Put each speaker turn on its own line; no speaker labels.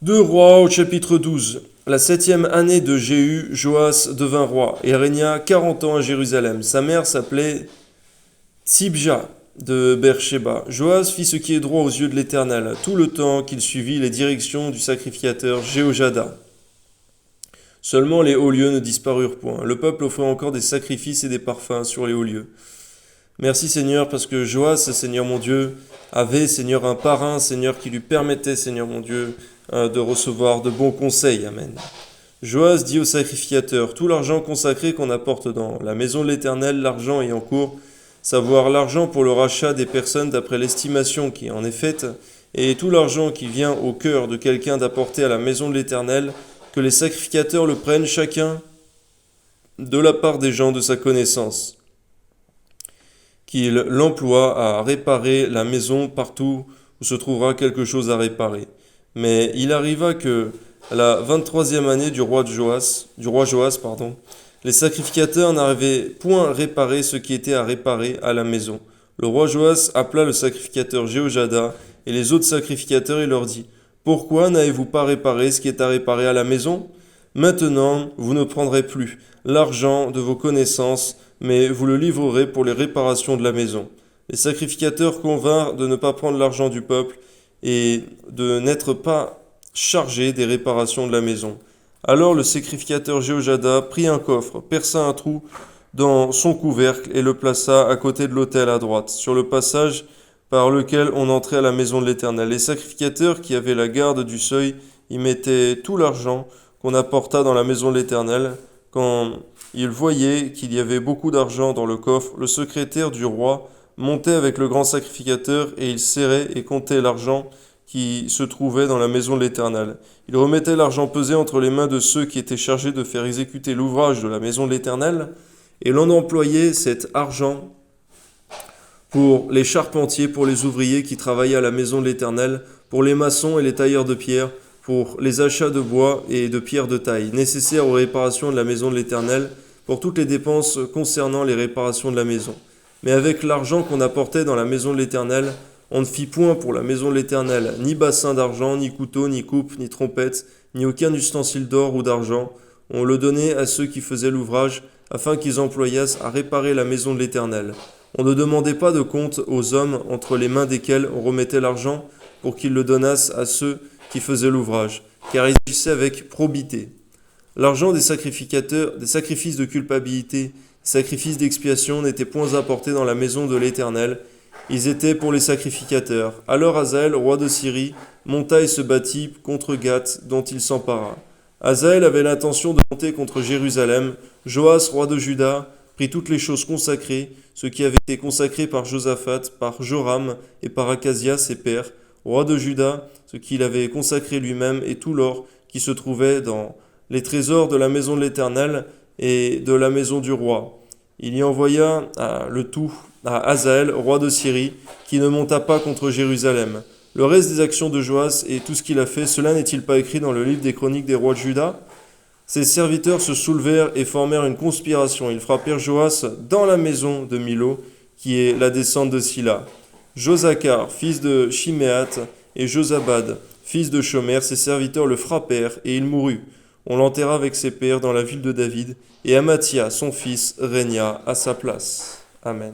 Deux Rois au chapitre 12. La 7e année de Jéhu, Joas devint roi et régna 40 ans à Jérusalem. Sa mère s'appelait Tsibja de Beersheba. Joas fit ce qui est droit aux yeux de l'Éternel, tout le temps qu'il suivit les directions du sacrificateur Jéhojada. Seulement les hauts lieux ne disparurent point. Le peuple offrait encore des sacrifices et des parfums sur les hauts lieux. Merci Seigneur, parce que Joas, Seigneur mon Dieu, avait, Seigneur, un parrain, Seigneur, qui lui permettait, Seigneur mon Dieu, de recevoir de bons conseils. Amen. Joas dit au sacrificateur, tout l'argent consacré qu'on apporte dans la maison de l'Éternel, l'argent ayant cours, savoir l'argent pour le rachat des personnes d'après l'estimation qui en est faite, et tout l'argent qui vient au cœur de quelqu'un d'apporter à la maison de l'Éternel, que les sacrificateurs le prennent chacun de la part des gens de sa connaissance, qu'il l'emploie à réparer la maison partout où se trouvera quelque chose à réparer. Mais il arriva que, à la 23e année du roi Joas, les sacrificateurs n'arrivaient point à réparer ce qui était à réparer à la maison. Le roi Joas appela le sacrificateur Jéhojada et les autres sacrificateurs et leur dit, pourquoi n'avez-vous pas réparé ce qui est à réparer à la maison? Maintenant, vous ne prendrez plus l'argent de vos connaissances, mais vous le livrerez pour les réparations de la maison. Les sacrificateurs convinrent de ne pas prendre l'argent du peuple et de n'être pas chargés des réparations de la maison. Alors le sacrificateur Jéhojada prit un coffre, perça un trou dans son couvercle et le plaça à côté de l'autel à droite, sur le passage par lequel on entrait à la maison de l'Éternel. Les sacrificateurs qui avaient la garde du seuil y mettaient tout l'argent qu'on apporta dans la maison de l'Éternel. Quand ils voyaient qu'il y avait beaucoup d'argent dans le coffre, le secrétaire du roi montait avec le grand sacrificateur et il serrait et comptait l'argent qui se trouvait dans la maison de l'Éternel. Il remettait l'argent pesé entre les mains de ceux qui étaient chargés de faire exécuter l'ouvrage de la maison de l'Éternel, et l'on employait cet argent pour les charpentiers, pour les ouvriers qui travaillaient à la maison de l'Éternel, pour les maçons et les tailleurs de pierre, pour les achats de bois et de pierres de taille, nécessaires aux réparations de la maison de l'Éternel, pour toutes les dépenses concernant les réparations de la maison. Mais avec l'argent qu'on apportait dans la maison de l'Éternel, on ne fit point pour la maison de l'Éternel, ni bassin d'argent, ni couteau, ni coupe, ni trompette, ni aucun ustensile d'or ou d'argent. On le donnait à ceux qui faisaient l'ouvrage, afin qu'ils employassent à réparer la maison de l'Éternel. On ne demandait pas de compte aux hommes entre les mains desquels on remettait l'argent pour qu'ils le donnassent à ceux qui faisaient l'ouvrage, car ils agissaient avec probité. L'argent des sacrificateurs, des sacrifices de culpabilité, des sacrifices d'expiation n'était point apporté dans la maison de l'Éternel, ils étaient pour les sacrificateurs. Alors Hazaël, roi de Syrie, monta et se battit contre Gath, dont il s'empara. Hazaël avait l'intention de monter contre Jérusalem. Joas, roi de Juda, prit toutes les choses consacrées, ce qui avait été consacré par Josaphat, par Joram et par Acasia, ses pères, roi de Juda, ce qu'il avait consacré lui-même, et tout l'or qui se trouvait dans les trésors de la maison de l'Éternel et de la maison du roi. Il y envoya le tout à Hazaël, roi de Syrie, qui ne monta pas contre Jérusalem. Le reste des actions de Joas et tout ce qu'il a fait, cela n'est-il pas écrit dans le livre des chroniques des rois de Juda? Ses serviteurs se soulevèrent et formèrent une conspiration. Ils frappèrent Joas dans la maison de Milo, qui est la descente de Silla. Josacar, fils de Chiméat, et Josabad, fils de Shomer, ses serviteurs le frappèrent, et il mourut. On l'enterra avec ses pères dans la ville de David, et Amathia, son fils, régna à sa place. Amen.